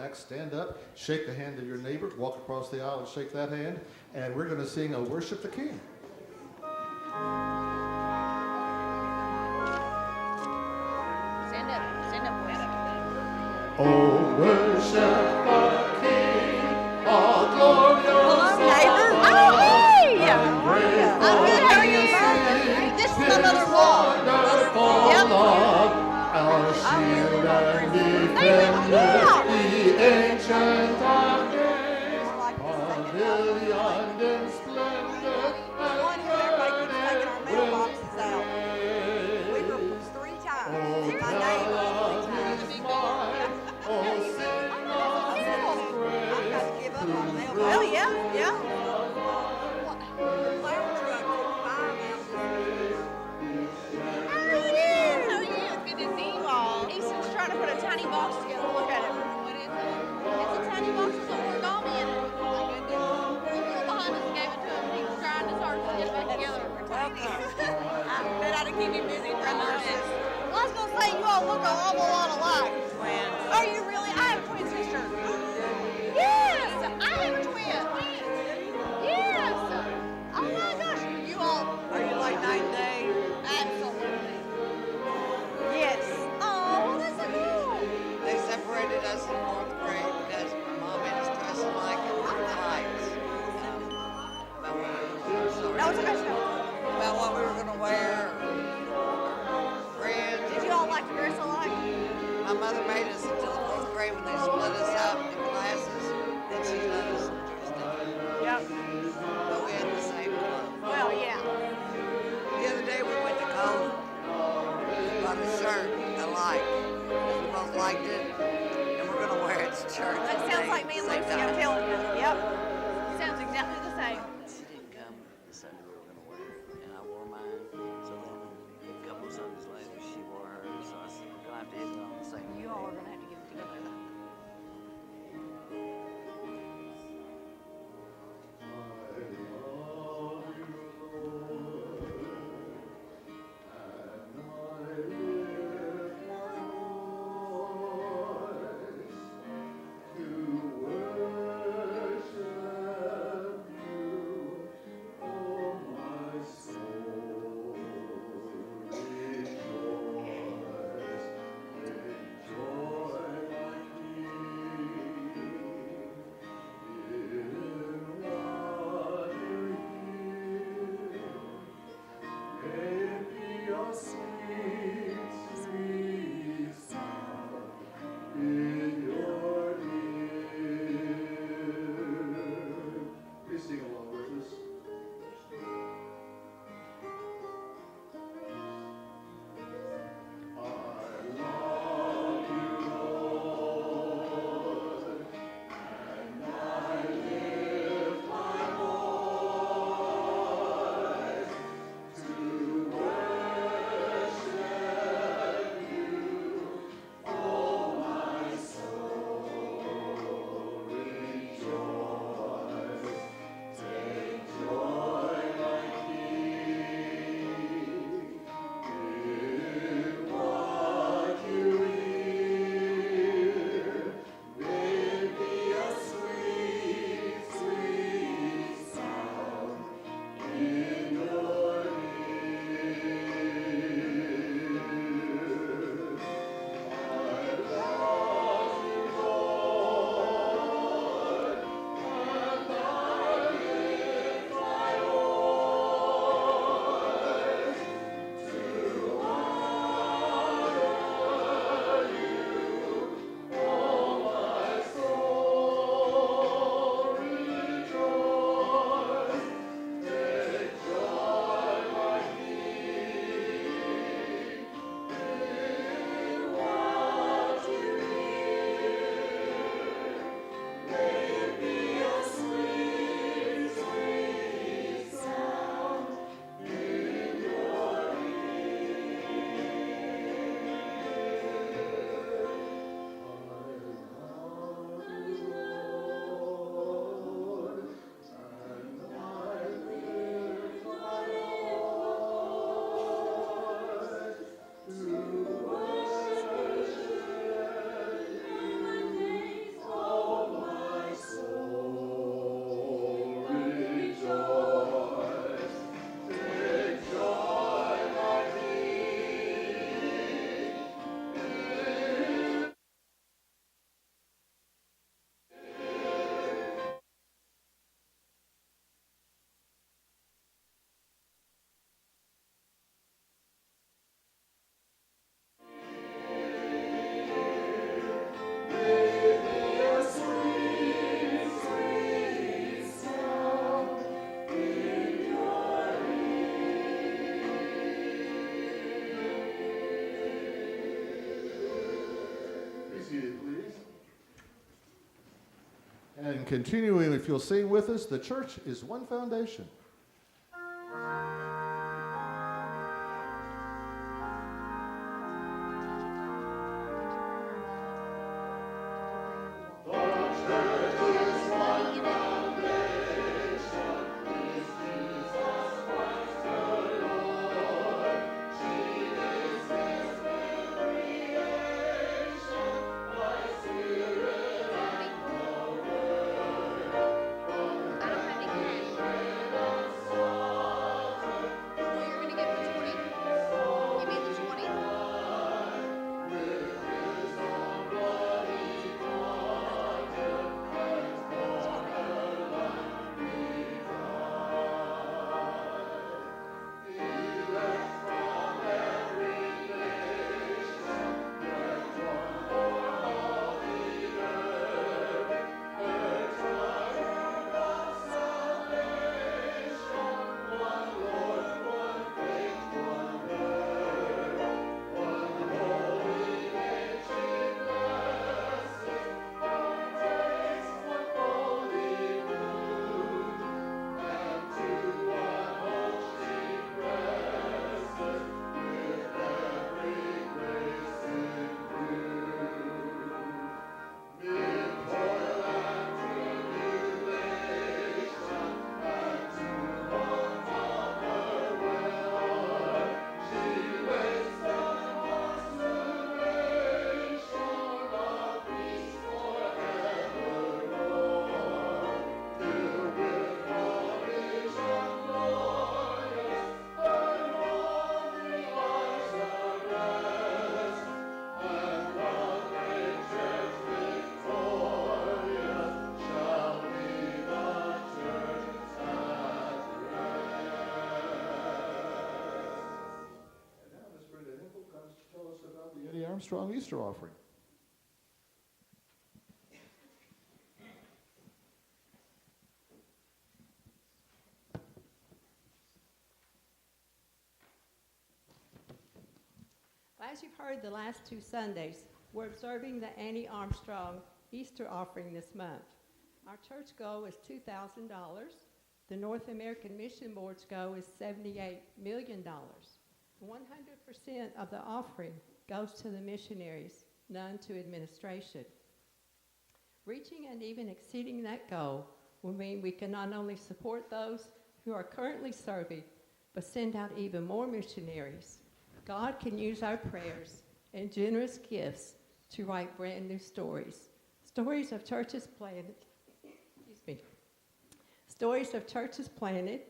Next, stand up, shake the hand of your neighbor, walk across the aisle and shake that hand, and we're going to sing a Worship the King. Stand up, boys. Oh, worship the King, all glorious. Neighbor. Oh, hey! I'm good. How are you? This is my mother-in-law. Yep. Our shield and defender, the ancient of days, pavilioned in splendor, and burning mailboxes out. We were 3 times. My name was 3 times. Oh, sing I've got to give up on mailboxes. Well, yeah. The flower truck took 5 ounces. How are you? It's good to see you all. Easton's trying to put a tiny box together. Look at it. What is it? It's a tiny box with some origami in it. Oh my goodness. The girl behind us gave it to him. He's trying his hardest to get it back together. We're tiny. I bet I to keep him busy for a minute. Well, I was going to say, you all look an awful lot alike. Twins. Are you really? I have a twin sister. Yes, I have a twin. Yes. Oh my gosh. You all. Are you like night and day? Absolutely. Yes. Oh, that's so cool. They separated us in 4th grade because my mom made us dress alike and wear tights. No, it's okay. About what we were going to wear. Friends. Did you all like to dress alike? My mother made us until the 4th grade when they split us up in classes. Then she let us dress different. Yep. But we had the same club. Well, yeah. The other day we went to Cove. We bought a shirt alike. We both liked it. And we're going to wear it to church. That sounds like me and Lucy, I'm telling you. Yep. Sounds exactly the same. She didn't come the Sunday we were going to wear it. And I wore mine. So then a couple of Sundays later, she wore hers. So I said, we're going to have to hit it on the same day. You all are going to have to get it together. And continuing, if you'll sing with us, the church is one foundation. Armstrong Easter offering. As you've heard the last 2 Sundays, we're observing the Annie Armstrong Easter offering this month. Our church goal is $2,000. The North American Mission Board's goal is $78 million. 100% of the offering goes to the missionaries, none to administration. Reaching and even exceeding that goal will mean we can not only support those who are currently serving, but send out even more missionaries. God can use our prayers and generous gifts to write brand new stories. Stories of churches planted, stories of churches planted,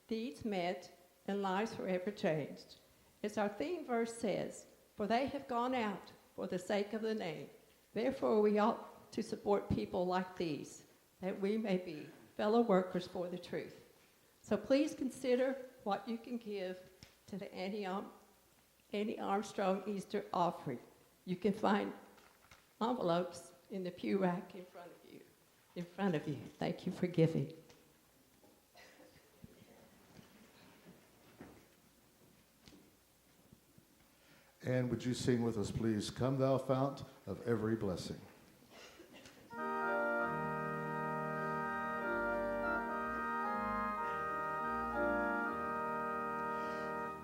deeds met, and lives forever changed. As our theme verse says, for they have gone out for the sake of the name. Therefore, we ought to support people like these, that we may be fellow workers for the truth. So please consider what you can give to the Annie Armstrong Easter offering. You can find envelopes in the pew rack in front of you. Thank you for giving. And would you sing with us, please? Come, thou fount of every blessing.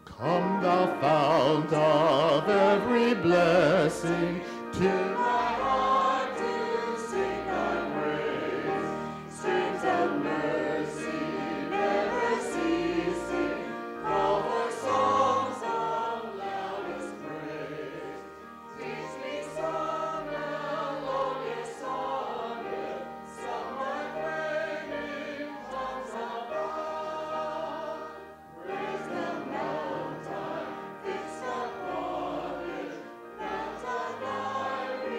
Come, thou fount of every blessing, to my heart to sing thy praise. Streams of mercy never ceasing, call for songs of loudest praise. Teach me some melodious sonnet, some by flaming tongues above. Praise the mountain fixed upon it, mount of thy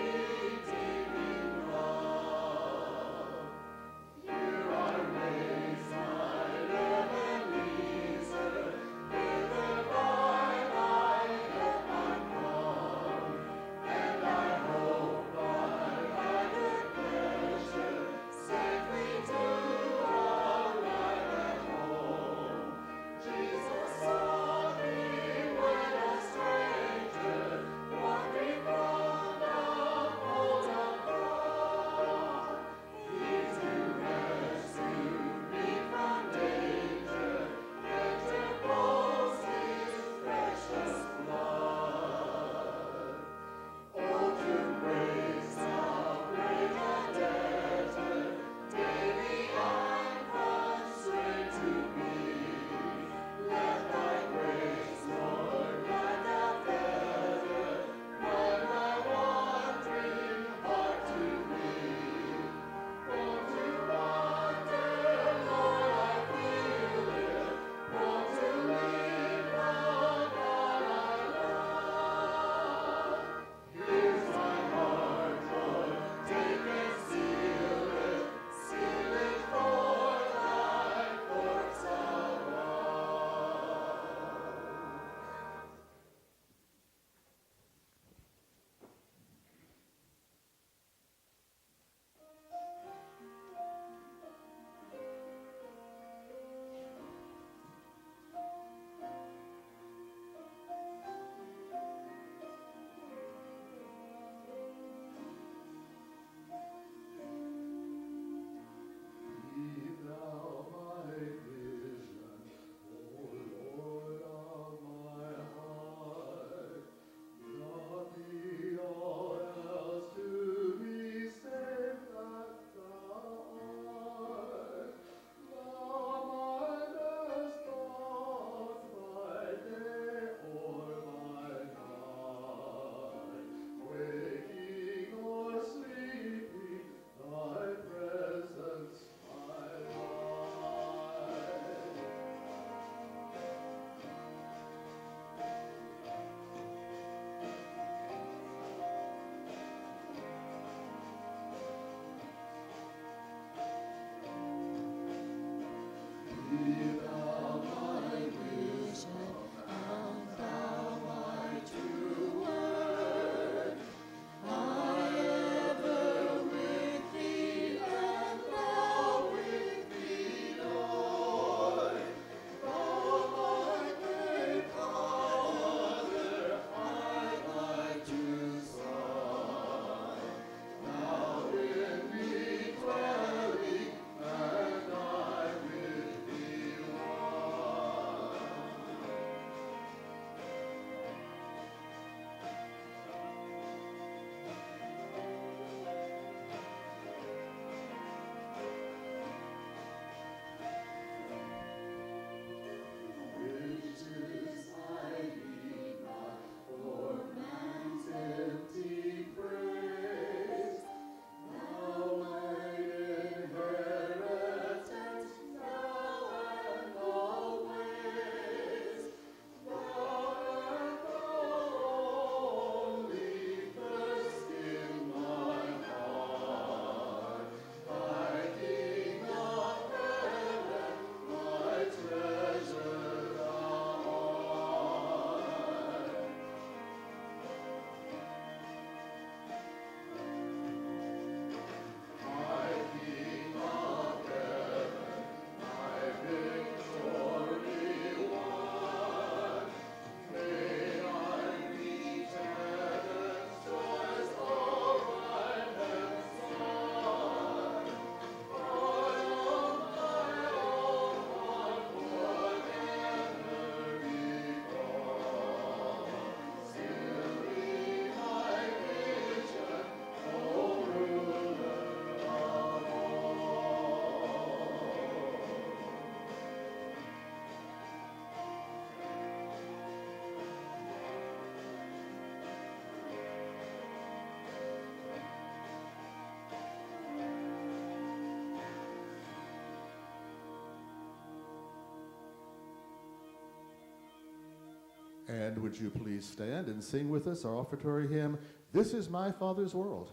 And would you please stand and sing with us our offertory hymn, This Is My Father's World.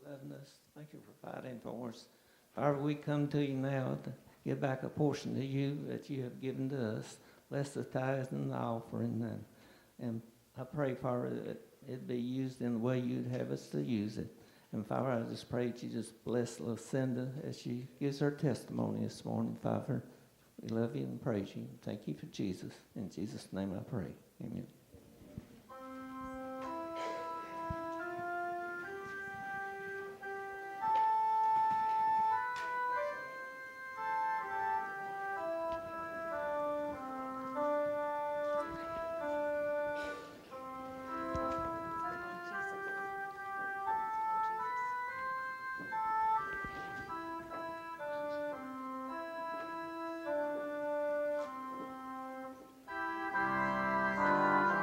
Loving us. Thank you for providing for us. Father, we come to you now to give back a portion to you that you have given to us. Bless the tithes and the offering. And I pray, Father, that it be used in the way you'd have us to use it. And Father, I just pray that you just bless Lucinda as she gives her testimony this morning, Father. We love you and praise you. Thank you for Jesus. In Jesus' name I pray. Amen. Oh,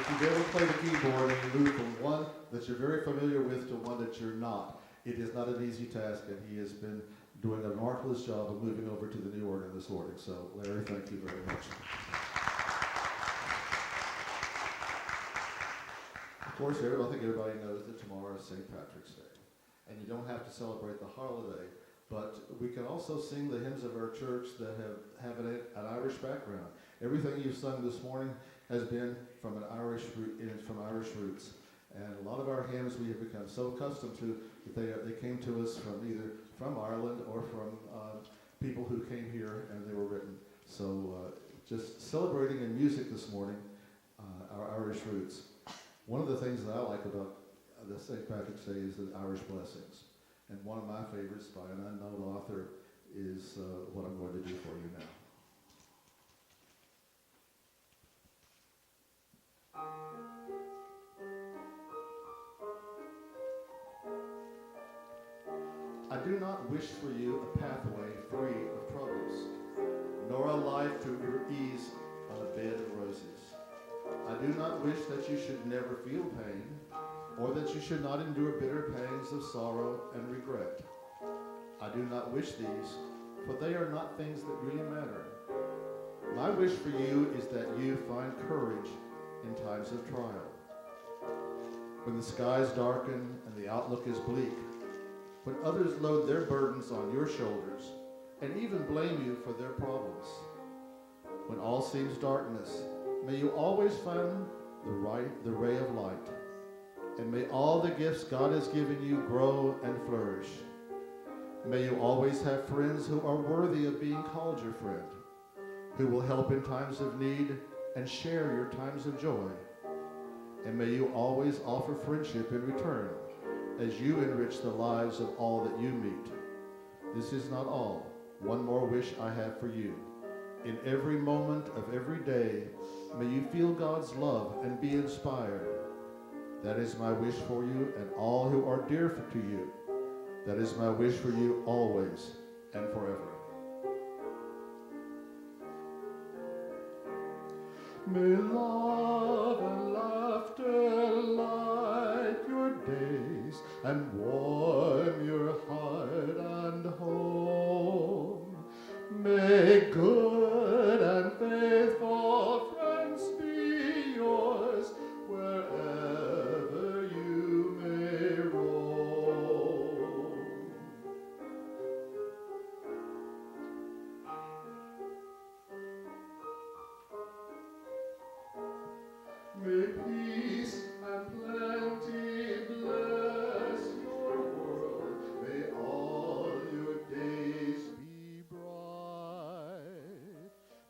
you've ever played a keyboard and you move from one that you're very familiar with to one that you're not, it is not an easy task, and he has been doing a marvelous job of moving over to the new organ this morning. So, Larry, thank you very much. Of course, I think everybody knows that tomorrow is St. Patrick's Day, and you don't have to celebrate the holiday, but we can also sing the hymns of our church that have an Irish background. Everything you've sung this morning has been from Irish roots. And a lot of our hymns we have become so accustomed to that they came to us from either from Ireland or from people who came here and they were written. So just celebrating in music this morning our Irish roots. One of the things that I like about the St. Patrick's Day is the Irish blessings. And one of my favorites by an unknown author is what I'm going to do for you now. I do not wish for you a pathway free of troubles, nor a life to your ease on a bed of roses. I do not wish that you should never feel pain, or that you should not endure bitter pangs of sorrow and regret. I do not wish these, for they are not things that really matter. My wish for you is that you find courage in times of trial. When the skies darken and the outlook is bleak, when others load their burdens on your shoulders and even blame you for their problems. When all seems darkness, may you always find the ray of light. And may all the gifts God has given you grow and flourish. May you always have friends who are worthy of being called your friend, who will help in times of need and share your times of joy. And may you always offer friendship in return, as you enrich the lives of all that you meet. This is not all. One more wish I have for you. In every moment of every day, may you feel God's love and be inspired. That is my wish for you and all who are dear to you. That is my wish for you always and forever. May love and laughter light your days and warm your heart and home. May good and faithful friends be yours wherever you may roam. May peace and plenty bless your world. May all your days be bright.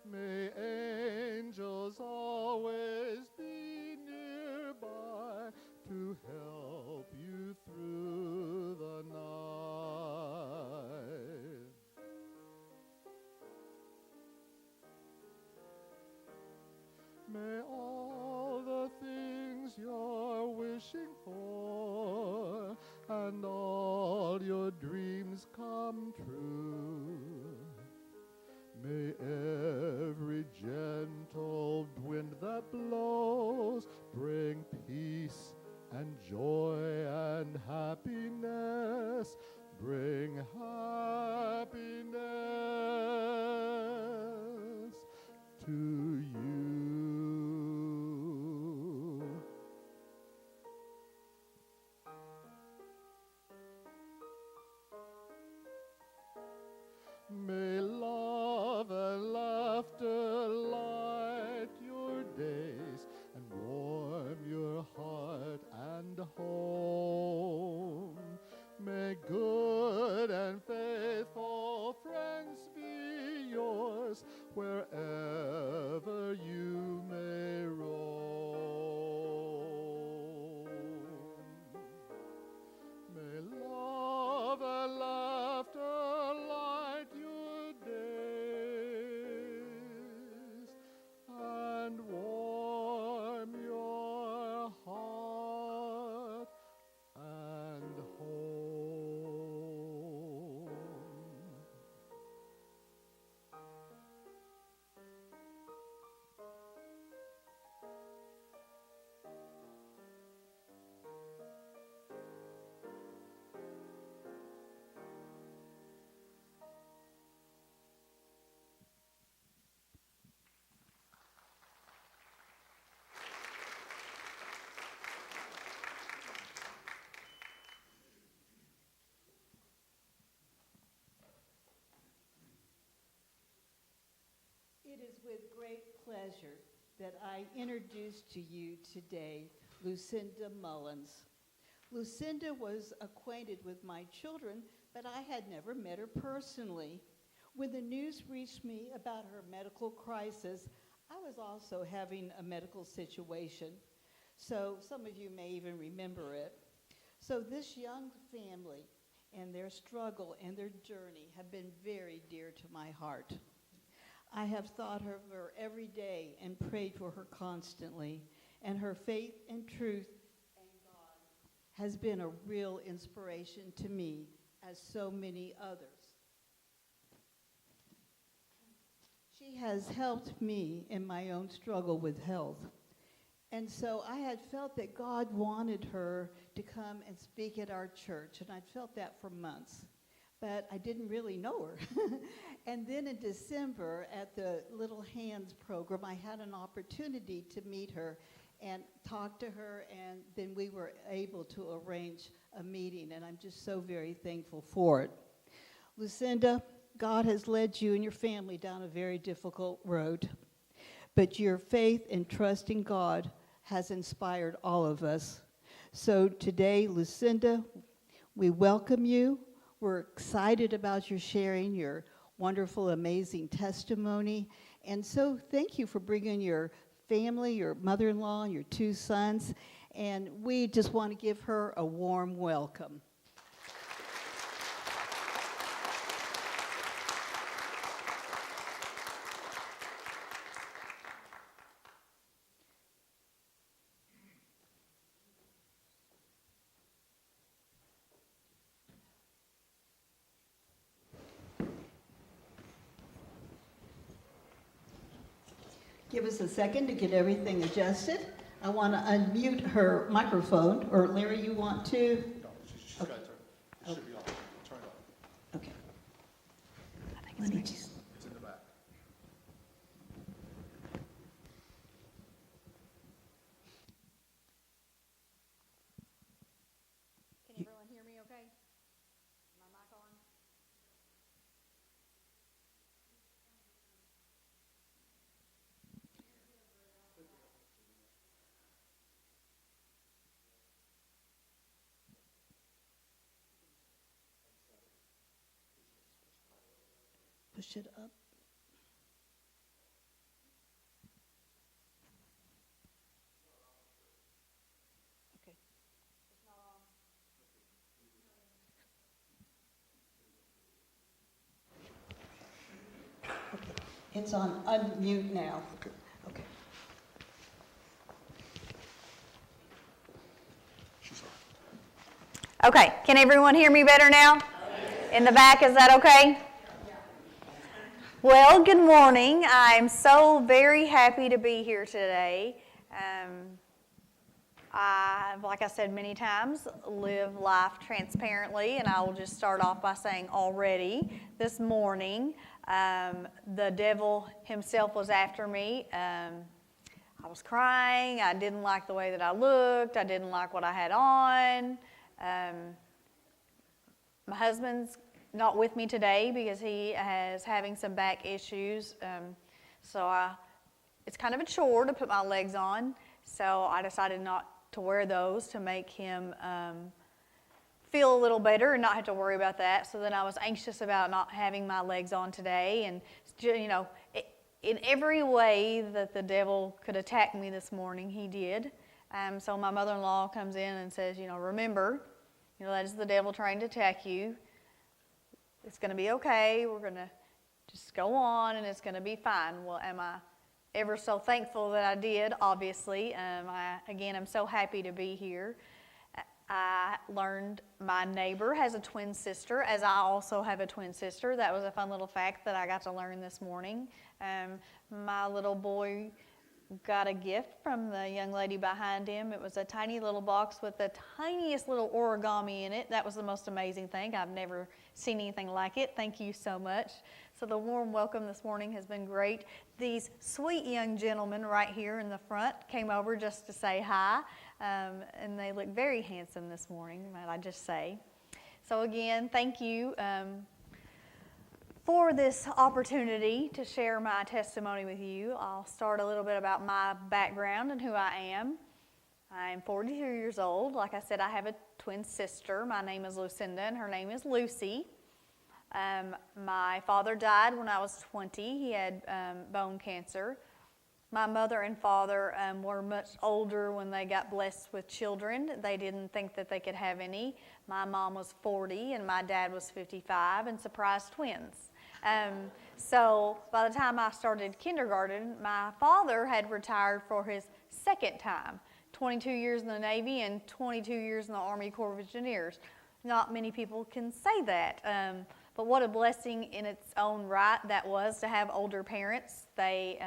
May angels always be nearby to help you through the night. May all the things you're wishing for and all your dreams come true. May every gentle wind that blows bring peace and joy and happiness, bring happiness to you. May love and laughter light your days and warm your heart and home. May good and faithful friends be yours wherever you may roam. May love and laughter light your days and warm your heart and home. pleasure that I introduce to you today Lucinda Mullins. Lucinda was acquainted with my children, but I had never met her personally. When the news reached me about her medical crisis, I was also having a medical situation. So some of you may even remember it. So this young family and their struggle and their journey have been very dear to my heart. I have thought of her every day and prayed for her constantly, and her faith and truth and God has been a real inspiration to me, as so many others. She has helped me in my own struggle with health. And so I had felt that God wanted her to come and speak at our church, and I'd felt that for months, but I didn't really know her. And then in December at the Little Hands program, I had an opportunity to meet her and talk to her, and then we were able to arrange a meeting, and I'm just so very thankful for it. Lucinda, God has led you and your family down a very difficult road, but your faith and trust in God has inspired all of us. So today, Lucinda, we welcome you. We're excited about your sharing your wonderful, amazing testimony. And so thank you for bringing your family, your mother-in-law, and your 2 sons. And we just want to give her a warm welcome. Give us a second to get everything adjusted. I want to unmute her microphone, or Larry, you want to? No, she's got to turn. It should be on. Turn it on. Okay. Let me just. It's in the back. Can everyone hear me okay? My mic on? Push it up. Okay. Okay. It's on unmute now. Okay. She's on. Okay, can everyone hear me better now? In the back, is that okay? Well, good morning. I'm so very happy to be here today. Like I said many times, live life transparently, and I will just start off by saying already this morning, the devil himself was after me. I was crying. I didn't like the way that I looked. I didn't like what I had on. My husband's not with me today because he is having some back issues. It's kind of a chore to put my legs on. So I decided not to wear those to make him feel a little better and not have to worry about that. So then I was anxious about not having my legs on today. And, in every way that the devil could attack me this morning, he did. So my mother-in-law comes in and says, remember, that is the devil trying to attack you. It's going to be okay. We're going to just go on, and it's going to be fine. Well, am I ever so thankful that I did, obviously. I'm so happy to be here. I learned my neighbor has a twin sister, as I also have a twin sister. That was a fun little fact that I got to learn this morning. My little boy got a gift from the young lady behind him. It was a tiny little box with the tiniest little origami in it. That was the most amazing thing. I've never seen anything like it. Thank you so much. So the warm welcome this morning has been great. These sweet young gentlemen right here in the front came over just to say hi, and they look very handsome this morning, might I just say. So again, thank you for this opportunity to share my testimony with you. I'll start a little bit about my background and who I am. I'm 42 years old. Like I said, I have a twin sister. My name is Lucinda, and her name is Lucy. My father died when I was 20. He had bone cancer. My mother and father were much older when they got blessed with children. They didn't think that they could have any. My mom was 40 and my dad was 55 and surprise twins. So by the time I started kindergarten, my father had retired for his second time. 22 years in the Navy and 22 years in the Army Corps of Engineers. Not many people can say that. But what a blessing in its own right that was to have older parents. They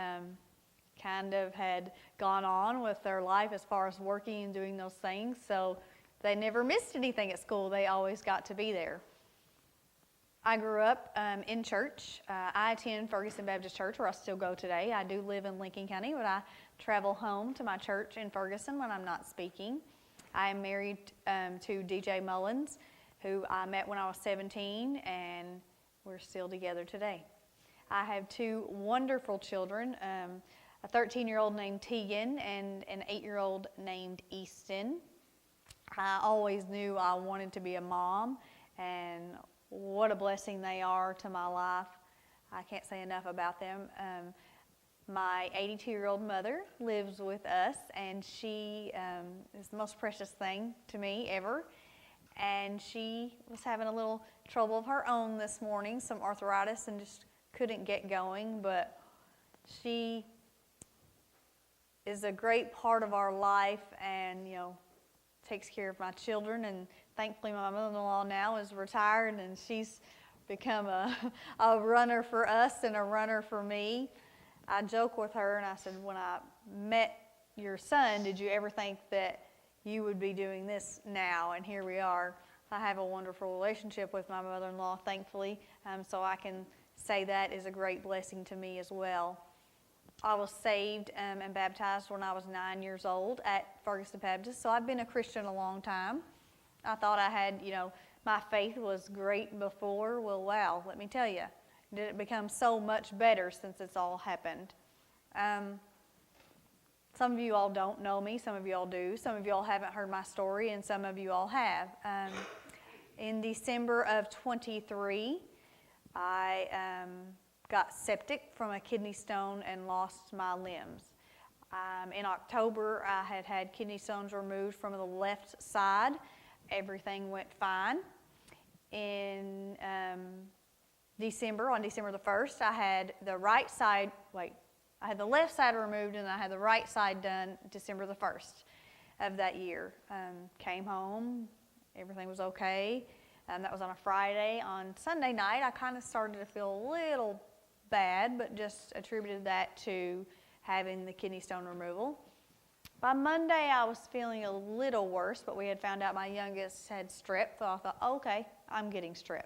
kind of had gone on with their life as far as working and doing those things, so they never missed anything at school. They always got to be there. I grew up in church. I attend Ferguson Baptist Church, where I still go today. I do live in Lincoln County, but I travel home to my church in Ferguson when I'm not speaking. I am married to DJ Mullins, who I met when I was 17, and we're still together today. I have two wonderful children, a 13-year-old named Tegan and an 8-year-old named Easton. I always knew I wanted to be a mom, and what a blessing they are to my life. I can't say enough about them. My 82-year-old mother lives with us, and she is the most precious thing to me ever. And she was having a little trouble of her own this morning, some arthritis, and just couldn't get going. But she is a great part of our life, and takes care of my children. And thankfully, my mother-in-law now is retired, and she's become a runner for us and a runner for me. I joke with her, and I said, when I met your son, did you ever think that you would be doing this now? And here we are. I have a wonderful relationship with my mother-in-law, thankfully, so I can say that is a great blessing to me as well. I was saved and baptized when I was 9 years old at Ferguson Baptist, so I've been a Christian a long time. I thought I had, my faith was great before. Well, wow, let me tell you, did it become so much better since it's all happened. Some of you all don't know me, some of you all do. Some of you all haven't heard my story, and some of you all have. In December of 23, I got septic from a kidney stone and lost my limbs. In October, I had had kidney stones removed from the left side. Everything went fine. In December, on December the 1st, I had the I had the left side removed, and I had the right side done December the 1st of that year. Came home, everything was okay. That was on a Friday. On Sunday night, I kind of started to feel a little bad, but just attributed that to having the kidney stone removal. By Monday, I was feeling a little worse, but we had found out my youngest had strep, so I thought, okay, I'm getting strep.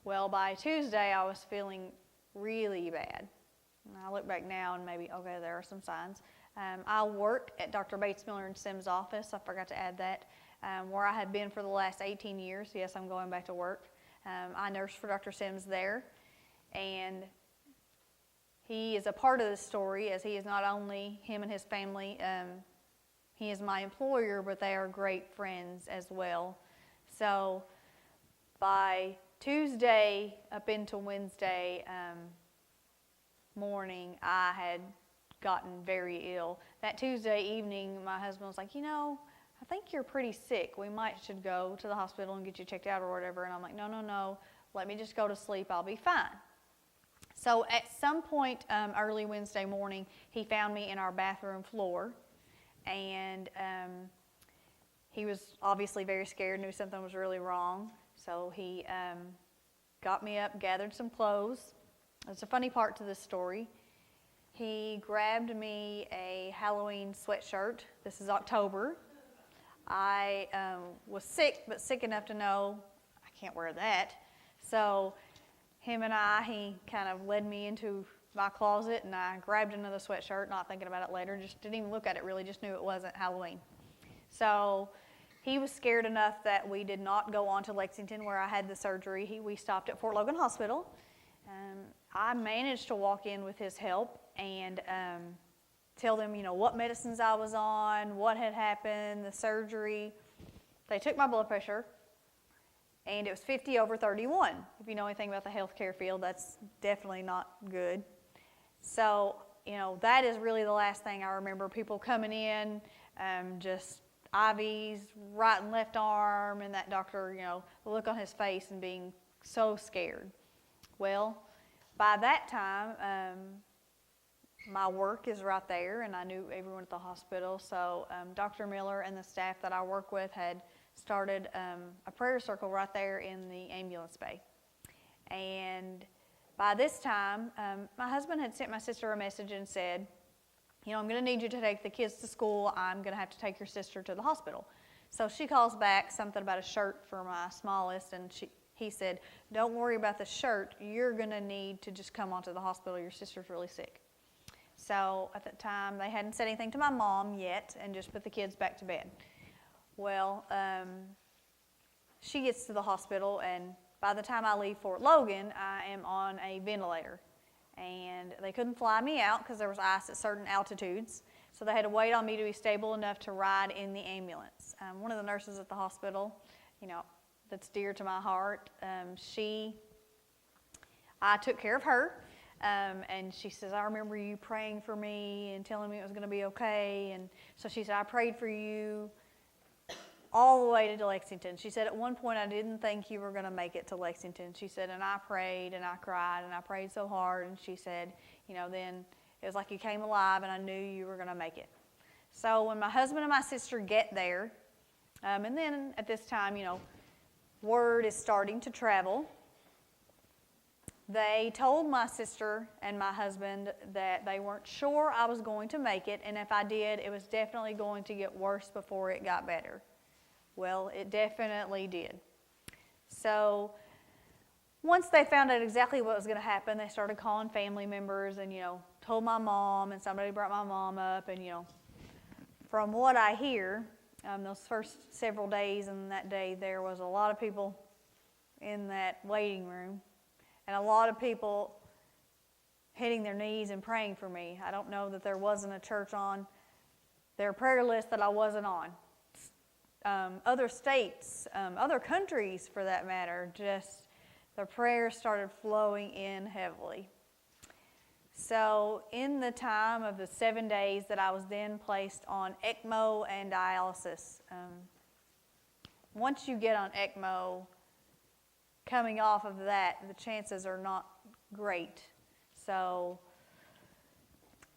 Well, by Tuesday, I was feeling really bad. And I look back now and maybe, okay, there are some signs. I work at Dr. Bates Miller and Sims' office. I forgot to add that. Where I had been for the last 18 years. Yes, I'm going back to work. I nurse for Dr. Sims there. And he is a part of this story, as he is not only him and his family. He is my employer, but they are great friends as well. So by Tuesday up into Wednesday morning, I had gotten very ill. That Tuesday evening, my husband was like, I think you're pretty sick. We should go to the hospital and get you checked out or whatever. And I'm like, no, let me just go to sleep. I'll be fine. So at some point early Wednesday morning, he found me in our bathroom floor, and he was obviously very scared, knew something was really wrong. So he got me up, gathered some clothes. There's a funny part to this story. He grabbed me a Halloween sweatshirt. This is October. I was sick, but sick enough to know I can't wear that. So him and he kind of led me into my closet, and I grabbed another sweatshirt, not thinking about it later, just didn't even look at it really, just knew it wasn't Halloween. So he was scared enough that we did not go on to Lexington where I had the surgery. We stopped at Fort Logan Hospital, I managed to walk in with his help and tell them, what medicines I was on, what had happened, the surgery. They took my blood pressure, and it was 50/31. If you know anything about the healthcare field, that's definitely not good. So, that is really the last thing I remember. People coming in, just IVs, right and left arm, and that doctor, the look on his face and being so scared. Well, by that time, my work is right there, and I knew everyone at the hospital. So Dr. Miller and the staff that I work with had started a prayer circle right there in the ambulance bay. And by this time, my husband had sent my sister a message and said, I'm going to need you to take the kids to school. I'm going to have to take your sister to the hospital. So she calls back something about a shirt for my smallest, and he said, don't worry about the shirt. You're going to need to just come on to the hospital. Your sister's really sick. So at that time, they hadn't said anything to my mom yet and just put the kids back to bed. Well, she gets to the hospital, and by the time I leave Fort Logan, I am on a ventilator. And they couldn't fly me out because there was ice at certain altitudes. So they had to wait on me to be stable enough to ride in the ambulance. One of the nurses at the hospital, that's dear to my heart, I took care of her. And she says, I remember you praying for me and telling me it was going to be okay. And so she said, I prayed for you all the way to Lexington. She said, at one point, I didn't think you were going to make it to Lexington. She said, and I prayed and I cried and I prayed so hard. And she said, then it was like you came alive and I knew you were going to make it. So when my husband and my sister get there, and then at this time, word is starting to travel. They told my sister and my husband that they weren't sure I was going to make it, and if I did, it was definitely going to get worse before it got better. Well, it definitely did. So once they found out exactly what was going to happen, they started calling family members and, told my mom, and somebody brought my mom up, and, from what I hear, those first several days and that day, there was a lot of people in that waiting room. And a lot of people hitting their knees and praying for me. I don't know that there wasn't a church on their prayer list that I wasn't on. Other states, other countries for that matter, just the prayers started flowing in heavily. So in the time of the 7 days that I was then placed on ECMO and dialysis, once you get on ECMO, coming off of that, the chances are not great. So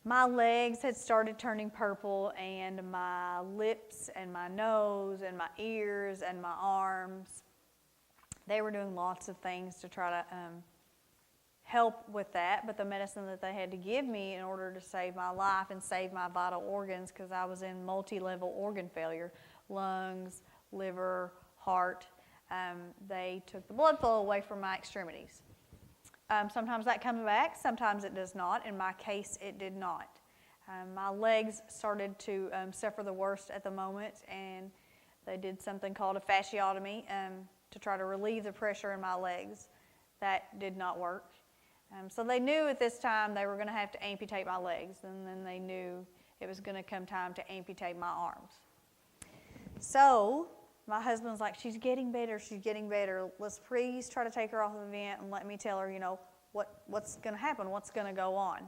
my legs had started turning purple, and my lips and my nose and my ears and my arms, they were doing lots of things to try to help with that. But the medicine that they had to give me in order to save my life and save my vital organs, because I was in multi-level organ failure, lungs, liver, heart, they took the blood flow away from my extremities. Sometimes that comes back, sometimes it does not. In my case, it did not. My legs started to suffer the worst at the moment, and they did something called a fasciotomy to try to relieve the pressure in my legs. That did not work. So they knew at this time they were going to have to amputate my legs, and then they knew it was going to come time to amputate my arms. So my husband's like, she's getting better, she's getting better. Let's please try to take her off the vent and let me tell her, what's going to happen, what's going to go on.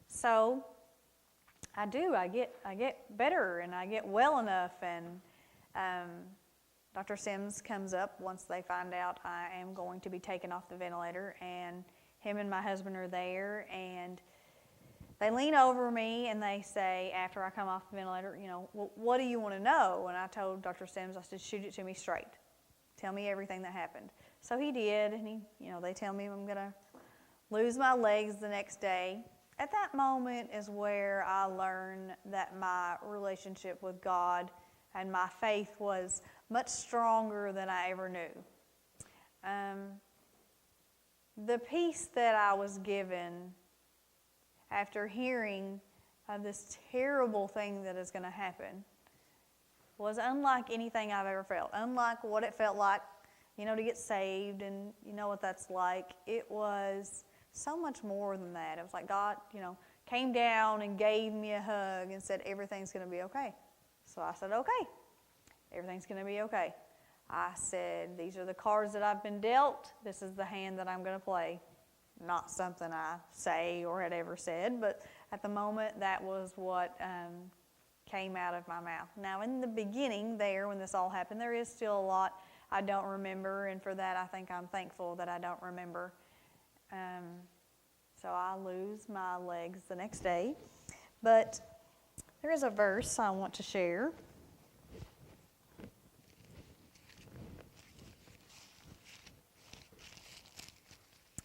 So I do. I get better and I get well enough, and Dr. Sims comes up once they find out I am going to be taken off the ventilator, and him and my husband are there, and they lean over me and they say, after I come off the ventilator, well, what do you want to know? And I told Dr. Sims, I said, shoot it to me straight. Tell me everything that happened. So he did, and they tell me I'm going to lose my legs the next day. At that moment is where I learned that my relationship with God and my faith was much stronger than I ever knew. The peace that I was given after hearing of this terrible thing that is going to happen was unlike anything I've ever felt, unlike what it felt like to get saved, and you know what that's like. It was so much more than that. It was like God, came down and gave me a hug and said, everything's going to be okay. So I said, okay, everything's going to be okay. I said, these are the cards that I've been dealt. This is the hand that I'm going to play. Not something I say or had ever said, but at the moment, that was what came out of my mouth. Now, in the beginning there, when this all happened, there is still a lot I don't remember, and for that, I think I'm thankful that I don't remember. So I lose my legs the next day. But there is a verse I want to share.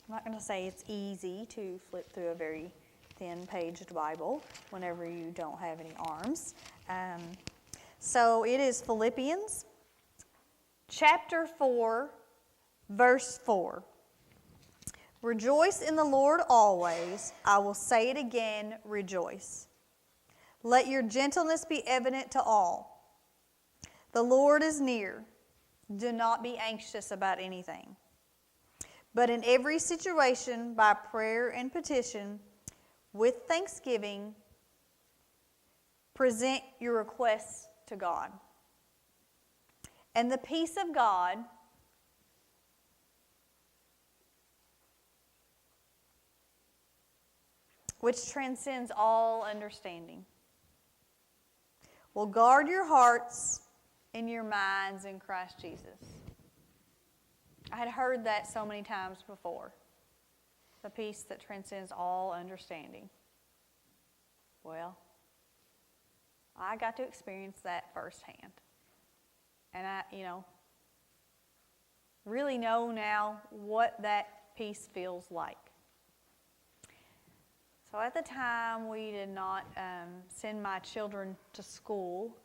I'm not going to say it's easy to flip through a very thin-paged Bible whenever you don't have any arms. So it is Philippians chapter 4, verse 4. Rejoice in the Lord always. I will say it again, rejoice. Let your gentleness be evident to all. The Lord is near. Do not be anxious about anything, but in every situation, by prayer and petition, with thanksgiving, present your requests to God. And the peace of God, which transcends all understanding, will guard your hearts and your minds in Christ Jesus. I had heard that so many times before. The peace that transcends all understanding. Well, I got to experience that firsthand. And I, really know now what that peace feels like. So at the time, we did not send my children to school,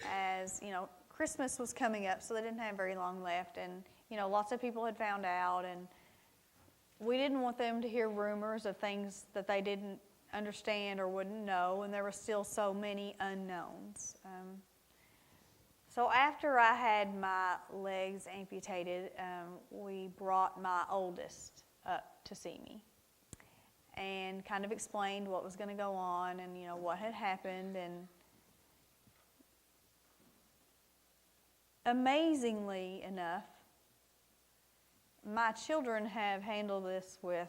as, Christmas was coming up, so they didn't have very long left. And, lots of people had found out, and we didn't want them to hear rumors of things that they didn't understand or wouldn't know, and there were still so many unknowns. So after I had my legs amputated, we brought my oldest up to see me and kind of explained what was going to go on and, what had happened. And amazingly enough, my children have handled this with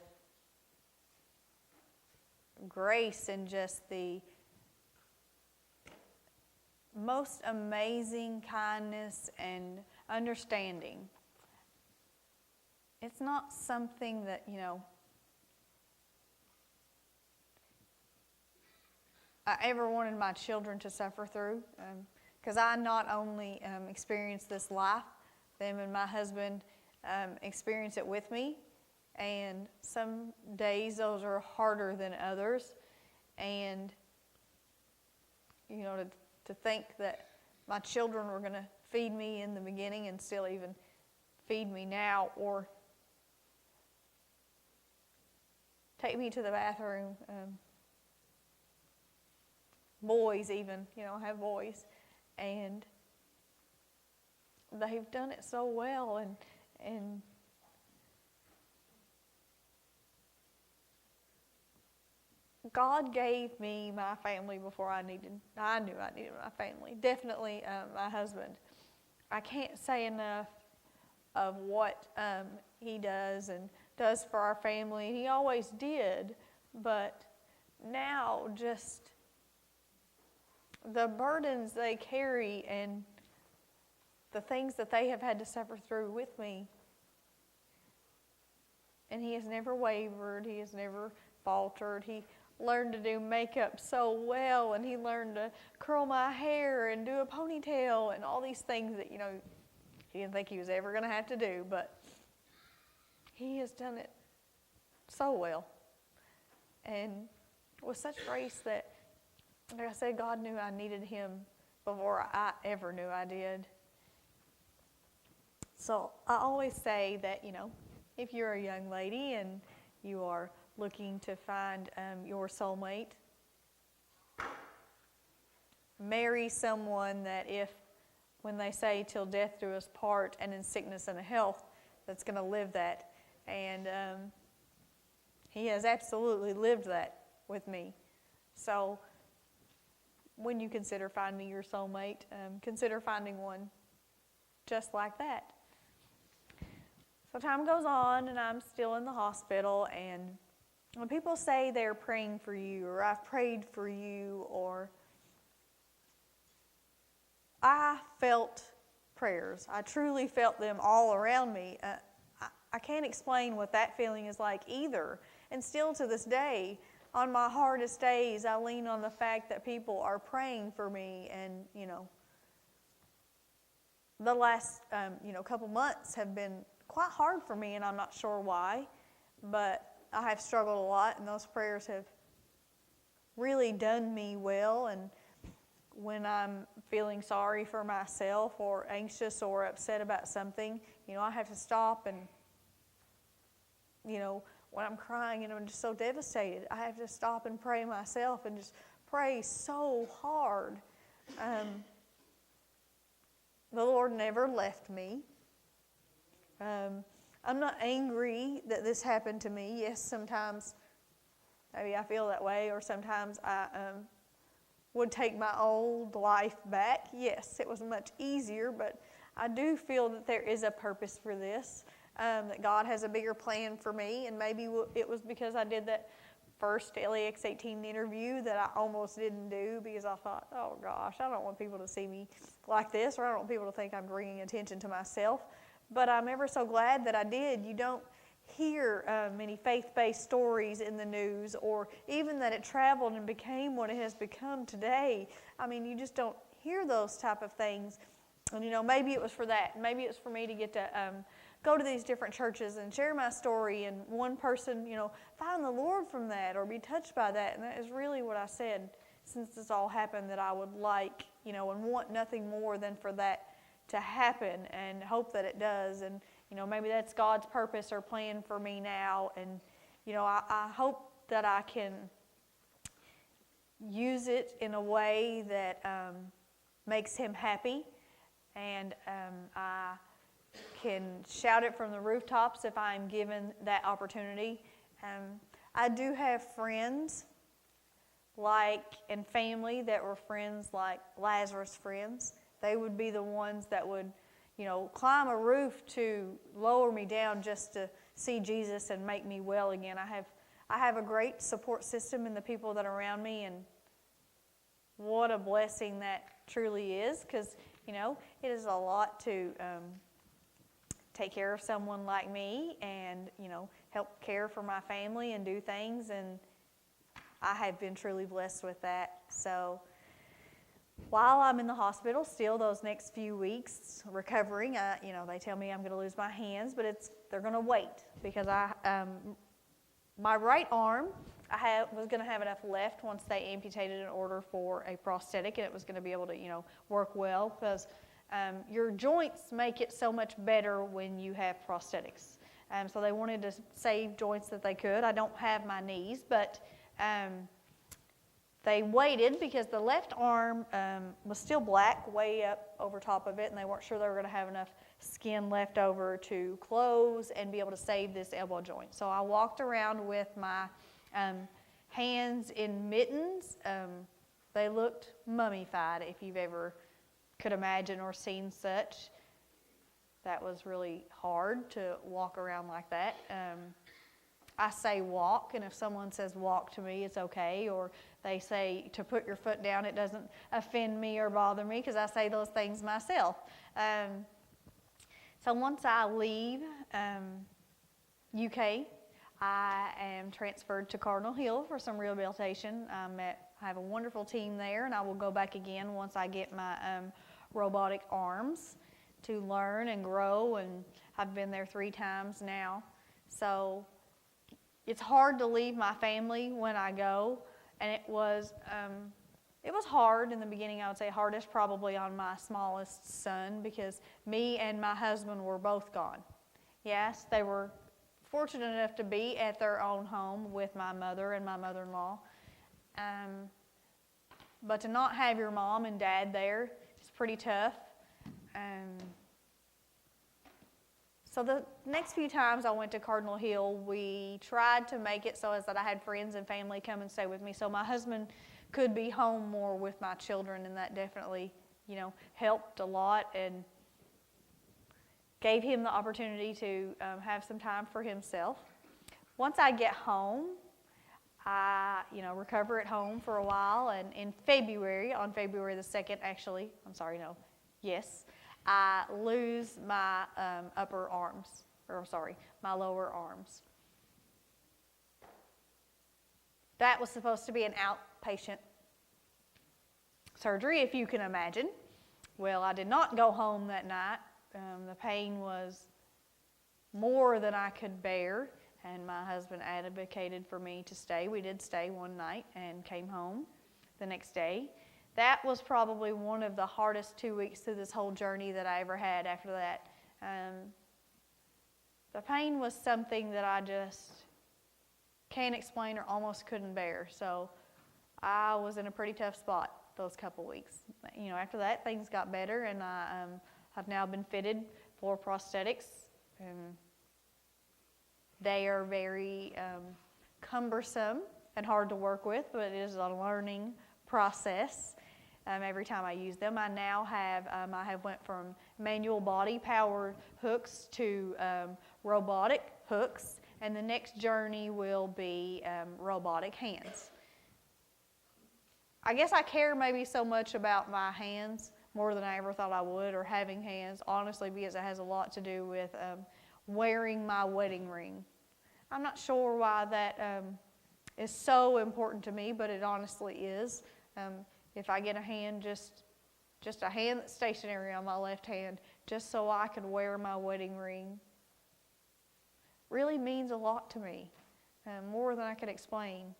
grace and just the most amazing kindness and understanding. It's not something that, I ever wanted my children to suffer through, because I not only experienced this life, them and my husband experience it with me, and some days those are harder than others, and to think that my children were going to feed me in the beginning and still even feed me now, or take me to the bathroom. Boys even, I have boys, and they've done it so well, and God gave me my family before I knew I needed my family. Definitely my husband. I can't say enough of what he does and does for our family. He always did, but now just the burdens they carry and the things that they have had to suffer through with me. And he has never wavered. He has never faltered. He learned to do makeup so well, and he learned to curl my hair and do a ponytail and all these things that, he didn't think he was ever going to have to do, but he has done it so well. And with such grace that, like I said, God knew I needed him before I ever knew I did. So I always say that, if you're a young lady and you are looking to find your soulmate, marry someone that if when they say till death do us part, and in sickness and health, that's going to live that. And he has absolutely lived that with me. So when you consider finding your soulmate, consider finding one just like that. So time goes on, and I'm still in the hospital, and when people say they're praying for you, or I've prayed for you, or I felt prayers. I truly felt them all around me. I can't explain what that feeling is like either. And still to this day, on my hardest days, I lean on the fact that people are praying for me. And, the last, couple months have been quite hard for me, and I'm not sure why. But I have struggled a lot, and those prayers have really done me well. And when I'm feeling sorry for myself or anxious or upset about something, I have to stop and, when I'm crying and I'm just so devastated, I have to stop and pray myself and just pray so hard. The Lord never left me. I'm not angry that this happened to me. Yes, sometimes maybe I feel that way, or sometimes I would take my old life back. Yes, it was much easier, but I do feel that there is a purpose for this, that God has a bigger plan for me, and maybe it was because I did that first LAX 18 interview that I almost didn't do, because I thought, oh gosh, I don't want people to see me like this, or I don't want people to think I'm bringing attention to myself. But I'm ever so glad that I did. You don't hear many faith-based stories in the news, or even that it traveled and became what it has become today. I mean, you just don't hear those type of things. And, maybe it was for that. Maybe it was for me to get to go to these different churches and share my story, and one person, find the Lord from that or be touched by that. And that is really what I said since this all happened, that I would like, and want nothing more than for that to happen, and hope that it does. And maybe that's God's purpose or plan for me now. And I hope that I can use it in a way that makes Him happy, and I can shout it from the rooftops if I'm given that opportunity. I do have friends and family that were friends like Lazarus' friends. They would be the ones that would, climb a roof to lower me down just to see Jesus and make me well again. I have a great support system in the people that are around me, and what a blessing that truly is, because, it is a lot to take care of someone like me and, help care for my family and do things, and I have been truly blessed with that. So while I'm in the hospital, still those next few weeks recovering, they tell me I'm going to lose my hands, but they're going to wait, because my right arm, was going to have enough left once they amputated in order for a prosthetic, and it was going to be able to, work well, because your joints make it so much better when you have prosthetics. So they wanted to save joints that they could. I don't have my knees, but they waited because the left arm was still black way up over top of it, and they weren't sure they were going to have enough skin left over to close and be able to save this elbow joint. So I walked around with my hands in mittens. They looked mummified, if you've ever could imagine or seen such. That was really hard to walk around like that. I say walk, and if someone says walk to me, it's okay. Or they say to put your foot down, it doesn't offend me or bother me, because I say those things myself. So once I leave UK, I am transferred to Cardinal Hill for some rehabilitation. I have a wonderful team there, and I will go back again once I get my robotic arms to learn and grow, and I've been there 3 times now. So it's hard to leave my family when I go, and it was hard in the beginning. I would say hardest probably on my smallest son, because me and my husband were both gone. Yes, they were fortunate enough to be at their own home with my mother and my mother-in-law. But to not have your mom and dad there is pretty tough. So the next few times I went to Cardinal Hill, we tried to make it so as that I had friends and family come and stay with me, so my husband could be home more with my children, and that definitely, helped a lot and gave him the opportunity to have some time for himself. Once I get home, I, recover at home for a while, and in February, on February the 2nd, actually, I lose my my lower arms. That was supposed to be an outpatient surgery, if you can imagine. Well, I did not go home that night. The pain was more than I could bear, and my husband advocated for me to stay. We did stay one night and came home the next day. That was probably one of the hardest 2 weeks through this whole journey that I ever had after that. The pain was something that I just can't explain or almost couldn't bear. So I was in a pretty tough spot those couple weeks. After that, things got better, and I have now been fitted for prosthetics. They are very cumbersome and hard to work with, but it is a learning process. Every time I use them, I now have went from manual body powered hooks to robotic hooks, and the next journey will be robotic hands. I guess I care maybe so much about my hands more than I ever thought I would, or having hands, honestly, because it has a lot to do with wearing my wedding ring. I'm not sure why that is so important to me, but it honestly is. If I get a hand, just a hand that's stationary on my left hand, just so I could wear my wedding ring, really means a lot to me, more than I could explain.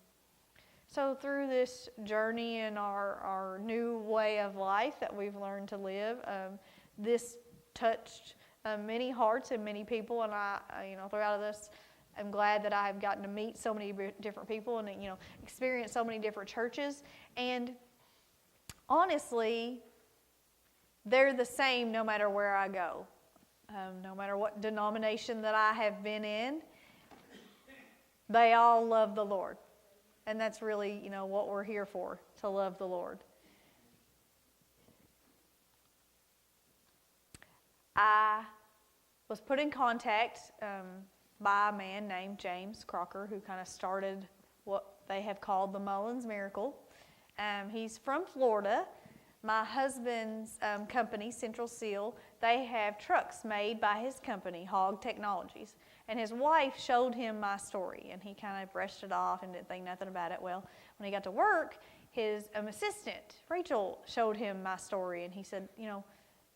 So through this journey in our new way of life that we've learned to live, this touched many hearts and many people, and I throughout this, I'm glad that I have gotten to meet so many different people and experience so many different churches. And honestly, they're the same no matter where I go, no matter what denomination that I have been in. They all love the Lord, and that's really what we're here for, to love the Lord. I was put in contact by a man named James Crocker, who kind of started what they have called the Mullins Miracle. He's from Florida. My husband's company, Central Seal, they have trucks made by his company, Hog Technologies. And his wife showed him my story, and he kind of brushed it off and didn't think nothing about it. Well, when he got to work, his assistant, Rachel, showed him my story, and he said,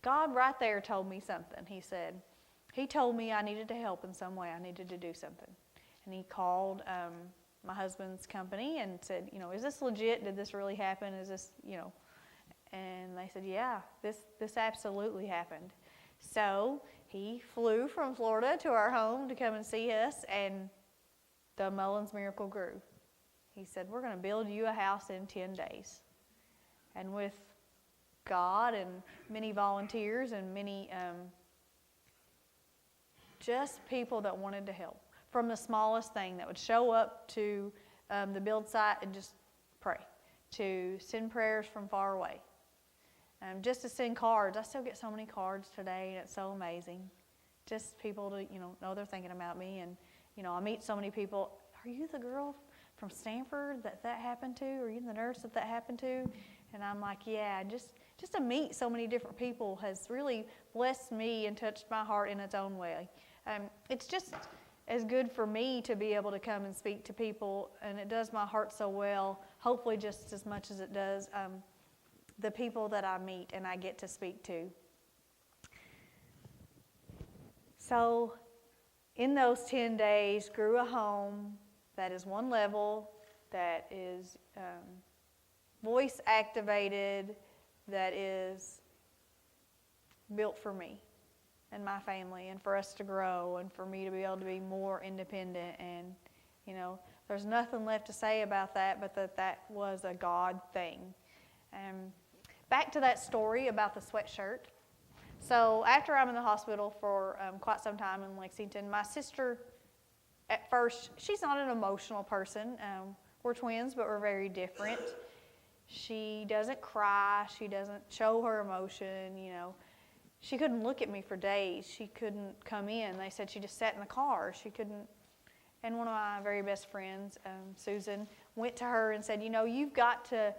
God right there told me something. He said, he told me I needed to help in some way. I needed to do something. And he called my husband's company and said, is this legit? Did this really happen? Is this, And they said, yeah, this absolutely happened. So he flew from Florida to our home to come and see us, and the Mullins Miracle grew. He said, we're going to build you a house in 10 days. And with God and many volunteers and many just people that wanted to help, from the smallest thing that would show up to the build site and just pray, to send prayers from far away, just to send cards. I still get so many cards today, and it's so amazing. Just people to know they're thinking about me, and I meet so many people. Are you the girl from Stanford that happened to? Are you the nurse that happened to? And I'm like, yeah. Just to meet so many different people has really blessed me and touched my heart in its own way. It's just as good for me to be able to come and speak to people, and it does my heart so well, hopefully just as much as it does the people that I meet and I get to speak to. So in those 10 days, grew a home that is one level, that is voice activated, that is built for me and my family, and for us to grow, and for me to be able to be more independent. And there's nothing left to say about that, but that was a God thing. Back to that story about the sweatshirt. So after I'm in the hospital for quite some time in Lexington, my sister, at first, she's not an emotional person. We're twins, but we're very different. She doesn't cry. She doesn't show her emotion, you know. She couldn't look at me for days. She couldn't come in. They said she just sat in the car. She couldn't. And one of my very best friends, Susan, went to her and said, you know, you've got to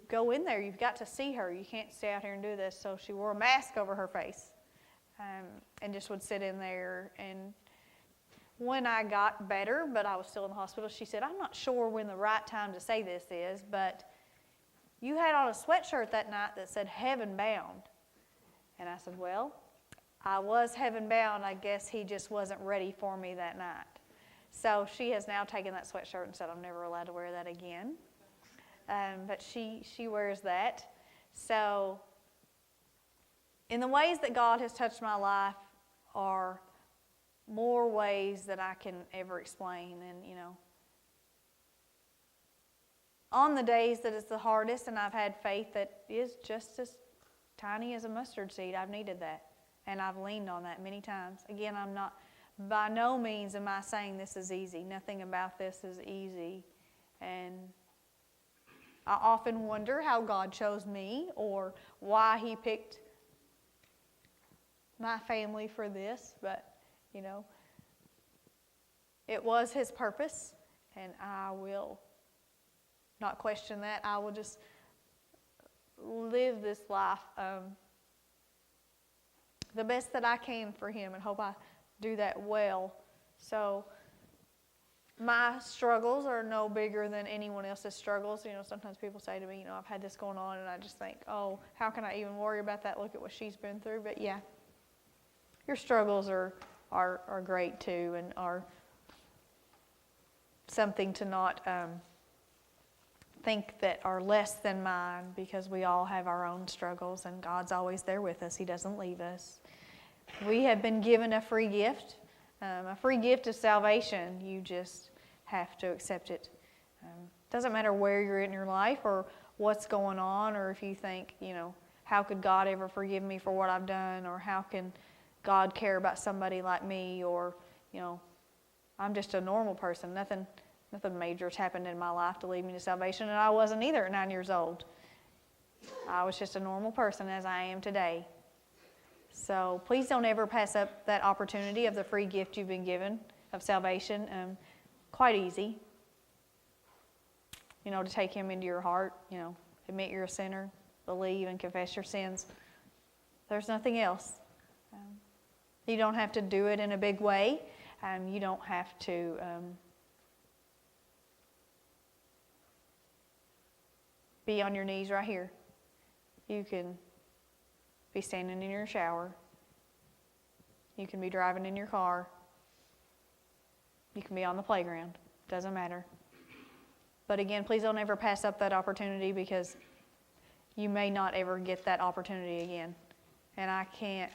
go in there. You've got to see her. You can't stay out here and do this. So she wore a mask over her face and just would sit in there. And when I got better, but I was still in the hospital, she said, I'm not sure when the right time to say this is, but you had on a sweatshirt that night that said heaven bound. And I said, well, I was heaven bound. I guess he just wasn't ready for me that night. So she has now taken that sweatshirt and said, I'm never allowed to wear that again. But she wears that. So in the ways that God has touched my life are more ways that I can ever explain. And, you know, on the days that it's the hardest and I've had faith that is just as tiny as a mustard seed, I've needed that. And I've leaned on that many times. Again, I'm not, by no means am I saying this is easy. Nothing about this is easy. And I often wonder how God chose me or why he picked my family for this. But, you know, it was his purpose. And I will not question that. I will just live this life the best that I can for him and hope I do that well. So my struggles are no bigger than anyone else's struggles. You know, sometimes people say to me, you know, I've had this going on, and I just think, oh, how can I even worry about that? Look at what she's been through. But yeah, your struggles are great too, and are something to not think that are less than mine, because we all have our own struggles, and God's always there with us. He doesn't leave us. We have been given a free gift. A free gift of salvation. You just have to accept it. Doesn't matter where you're in your life or what's going on, or if you think, you know, how could God ever forgive me for what I've done, or how can God care about somebody like me, or, you know, I'm just a normal person. Nothing major's happened in my life to lead me to salvation, and I wasn't either at 9 years old. I was just a normal person as I am today. So please don't ever pass up that opportunity of the free gift you've been given of salvation. Quite easy, you know, to take him into your heart, you know, admit you're a sinner, believe and confess your sins. There's nothing else. You don't have to do it in a big way. You don't have to be on your knees right here. You can be standing in your shower. You can be driving in your car. You can be on the playground. Doesn't matter. But again, please don't ever pass up that opportunity, because you may not ever get that opportunity again. And I can't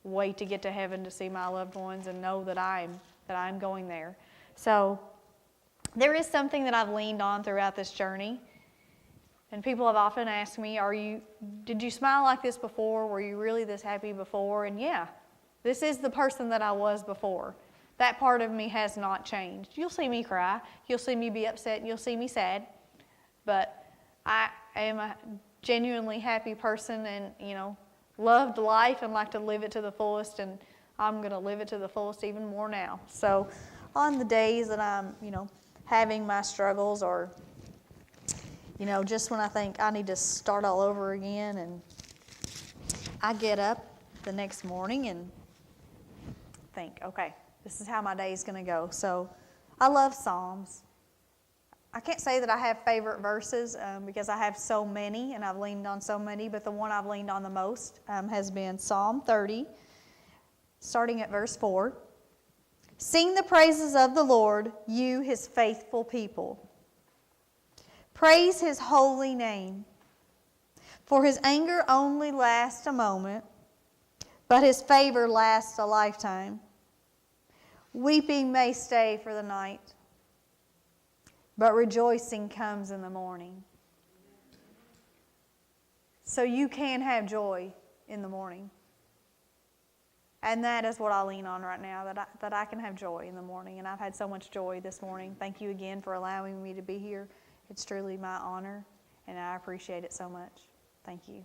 wait to get to heaven to see my loved ones and know that I'm going there. So there is something that I've leaned on throughout this journey. And people have often asked me, did you smile like this before? Were you really this happy before? And yeah, this is the person that I was before. That part of me has not changed. You'll see me cry. You'll see me be upset. You'll see me sad. But I am a genuinely happy person, and, you know, loved life and like to live it to the fullest. And I'm going to live it to the fullest even more now. So on the days that I'm, you know, having my struggles, or, you know, just when I think I need to start all over again, and I get up the next morning and think, okay, this is how my day is going to go. So I love Psalms. I can't say that I have favorite verses because I have so many, and I've leaned on so many, but the one I've leaned on the most has been Psalm 30, starting at verse 4. Sing the praises of the Lord, you his faithful people. Praise his holy name. For his anger only lasts a moment, but his favor lasts a lifetime. Weeping may stay for the night, but rejoicing comes in the morning. So you can have joy in the morning. And that is what I lean on right now, that I can have joy in the morning. And I've had so much joy this morning. Thank you again for allowing me to be here. It's truly my honor, and I appreciate it so much. Thank you.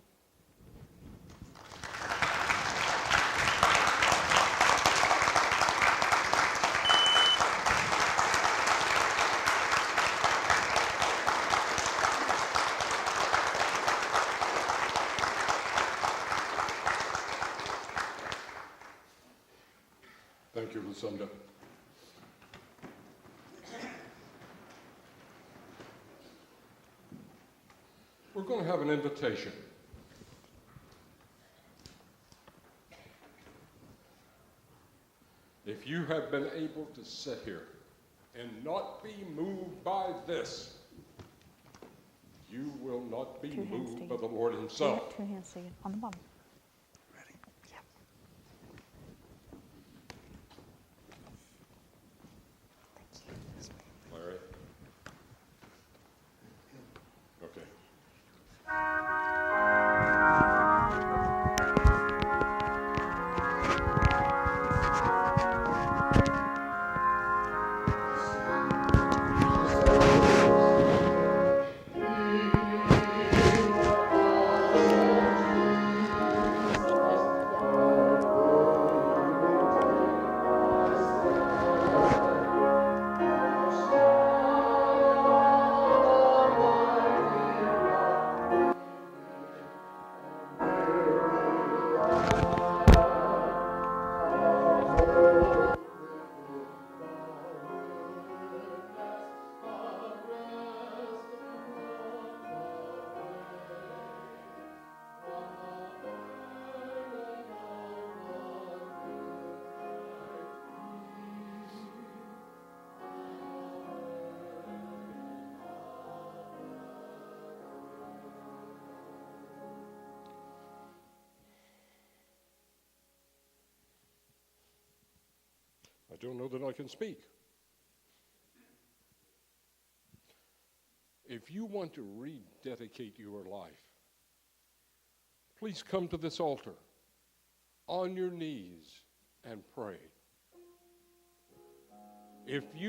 Thank you, Lucinda. We're going to have an invitation. If you have been able to sit here and not be moved by this, you will not be moved by the Lord himself. Two hands together on the bottom. Larry? Okay. I don't know that I can speak. If you want to rededicate your life, please come to this altar on your knees and pray. If you